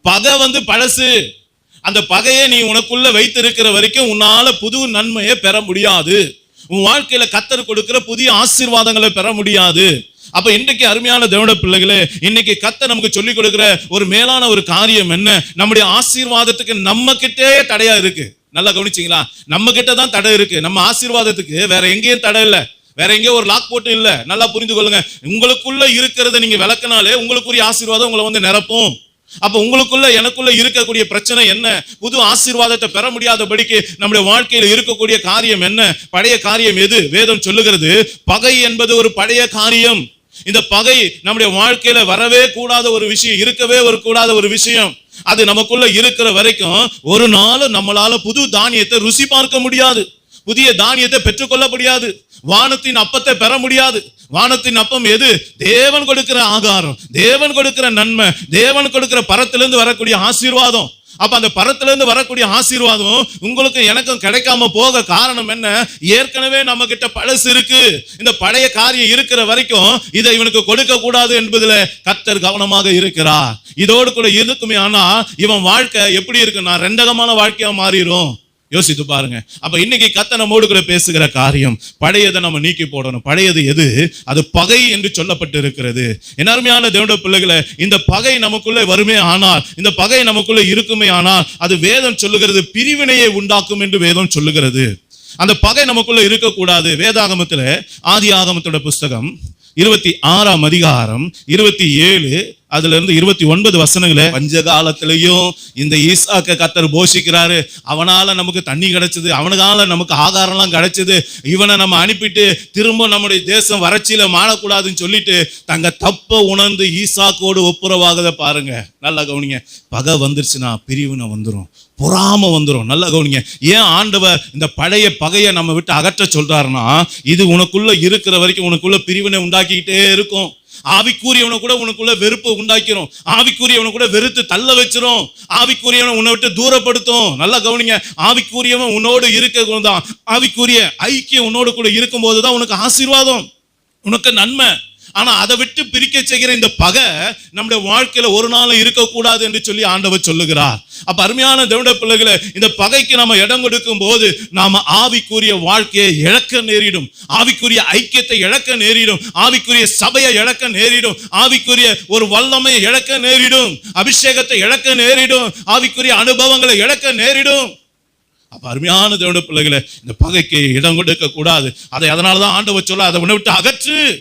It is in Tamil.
பகை பழசு. அந்த பகையை நீ உனக்குள்ள வைத்திருக்கிற வரைக்கும் உன்னால புது நன்மையை பெற முடியாது. உன் வாழ்க்கையில கர்த்தர் கொடுக்கிற புதிய ஆசீர்வாதங்களை பெற முடியாது. அப்ப இன்றைக்கு அருமையான தேவனுடைய பிள்ளைகளே, இன்னைக்கு கர்த்தர் நமக்கு சொல்லிக் கொடுக்கிற ஒரு மேலான ஒரு காரியம் என்ன? நம்முடைய ஆசீர்வாதத்துக்கு நம்ம கிட்டே தடையா இருக்கு. நல்லா கவனிச்சீங்களா? நம்ம கிட்ட தான் தடை இருக்கு. நம்ம ஆசீர்வாதத்துக்கு வேற எங்கேயும் தடை இல்லை, வேற எங்கேயும் ஒரு லாக் போட்டு இல்ல. நல்லா புரிந்து கொள்ளுங்க. உங்களுக்குள்ள இருக்கிறத நீங்க விளக்கினாலே உங்களுக்குரிய ஆசீர்வாதம் உங்களை நிரப்பும். அப்ப உங்களுக்குள்ள எனக்குள்ள இருக்கக்கூடிய பிரச்சனை என்ன? புது ஆசீர்வாதத்தை பெற முடியாதபடிக்கு நம்முடைய வாழ்க்கையில இருக்கக்கூடிய காரியம் என்ன? பழைய காரியம் எது? வேதம் சொல்லுகிறது பகை என்பது ஒரு பழைய காரியம். இந்த பகை நம்முடைய வாழ்க்கையில வரவே கூடாத ஒரு விஷயம், இருக்கவே கூடாத ஒரு விஷயம். அது நமக்குள்ள இருக்கிற வரைக்கும் ஒரு நாள் நம்மளால புது தானியத்தை ருசி பார்க்க முடியாது, புதிய தானியத்தை பெற்றுக்கொள்ள முடியாது, வானத்தின் அப்பத்தை பெற முடியாது. வானத்தின் அப்பம் எது? தேவன் கொடுக்கிற ஆகாரம், தேவன் கொடுக்கிற நன்மை, தேவன் கொடுக்கிற பரத்திலிருந்து வரக்கூடிய ஆசீர்வாதம். அப்ப அந்த பரத்திலிருந்து வரக்கூடிய ஆசீர்வாதம் உங்களுக்கு எனக்கும் கிடைக்காம போக காரணம் என்ன? ஏற்கனவே நம்ம கிட்ட பழசு இருக்கு. இந்த பழைய காரியம் இருக்கிற வரைக்கும் இதை இவனுக்கு கொடுக்க கூடாது என்பதுல கர்த்தர் கவனமாக இருக்கிறார். இதோடு கூட இருக்குமே, ஆனா இவன் வாழ்க்கை எப்படி இருக்குன்னா ரெண்டகமான வாழ்க்கையா மாறிடும். யோசித்து பாருங்க. அப்ப இன்னைக்கு கர்த்தர் நம்மோடு கூட பேசுகிற காரியம், பழையதை நம்ம நீக்கி போடணும். பழையது எது? அது பகை என்று சொல்லப்பட்டு இருக்கிறது. என் அருமையான தேவனுடைய பிள்ளைகளை, இந்த பகை நமக்குள்ளே வருமே ஆனால், இந்த பகை நமக்குள்ளே இருக்குமே ஆனால், அது வேதம் சொல்லுகிறது பிரிவினையை உண்டாக்கும் என்று வேதம் சொல்லுகிறது. அந்த பகை நமக்குள்ள இருக்கக்கூடாது. வேதாகமத்துல ஆதி ஆகமத்தோட புஸ்தகம் 26ஆம் அதிகாரம் 27 அதுல இருந்து 29 வசனங்கள, பஞ்ச காலத்திலையும் இந்த ஈசாக்க கர்த்தர் போஷிக்கிறாரு. அவனால நமக்கு தண்ணி கிடைச்சது, அவனால நமக்கு ஆகாரம்லாம் கிடைச்சது. இவனை நம்ம அனுப்பிட்டு திரும்ப நம்முடைய தேசம் வறட்சியில மாறக்கூடாதுன்னு சொல்லிட்டு தங்க தப்ப உணர்ந்து ஈசாக்கோடு ஒப்புரவாகத பாருங்க. நல்லா கவனிங்க. பகை வந்துருச்சுன்னா பிரிவினை வந்துடும், பொறாம வந்துடும். நல்லா கவனிங்க. ஏன் ஆண்டவர் இந்த பழைய பகையை நம்ம விட்டு அகற்ற சொல்றாருன்னா, இது உனக்குள்ள இருக்கிற வரைக்கும் உனக்குள்ள பிரிவினை உண்டாக்கிக்கிட்டே இருக்கும். ஆவிக்குரியவனை கூட உனக்குள்ள வெறுப்பு உண்டாக்கிறோம், ஆவிக்குரியவனை கூட வெறுத்து தள்ள வச்சிரும், ஆவிக்குரியவனை உன்னை விட்டு தூரப்படுத்தும். நல்லா கவனிங்க. ஆவிக்குரியவன் உன்னோடு இருக்கதான், ஆவிக்குரிய ஐக்கியம் உன்னோடு கூட இருக்கும் போதுதான் உனக்கு ஆசீர்வாதம், உனக்கு நன்மை. ஆனா அதை விட்டு பிரிக்க செய்கிற இந்த பகை நம்முடைய வாழ்க்கையில ஒரு நாள் இருக்கக்கூடாது என்று சொல்லி ஆண்டவர் சொல்லுகிறார். அப்ப அருமையான தேவனுடைய பிள்ளைகளை, இந்த பகைக்கு நம்ம இடம் கொடுக்கும் போது நாம ஆவிக்குரிய வாழ்க்கையை இழக்க நேரிடும், ஆவிக்குரிய ஐக்கியத்தை இழக்க நேரிடும், ஆவிக்குரிய சபையை இழக்க நேரிடும், ஆவிக்குரிய ஒரு வல்லமையை இழக்க நேரிடும், அபிஷேகத்தை இழக்க நேரிடும், ஆவிக்குரிய அனுபவங்களை இழக்க நேரிடும். அப்ப அருமையான தேவனுடைய பிள்ளைகளை, இந்த பகைக்கு இடம் கொடுக்க கூடாது. அதை அதனாலதான் ஆண்டவர் சொல்ல, அதை உன்னை விட்டு அகற்று.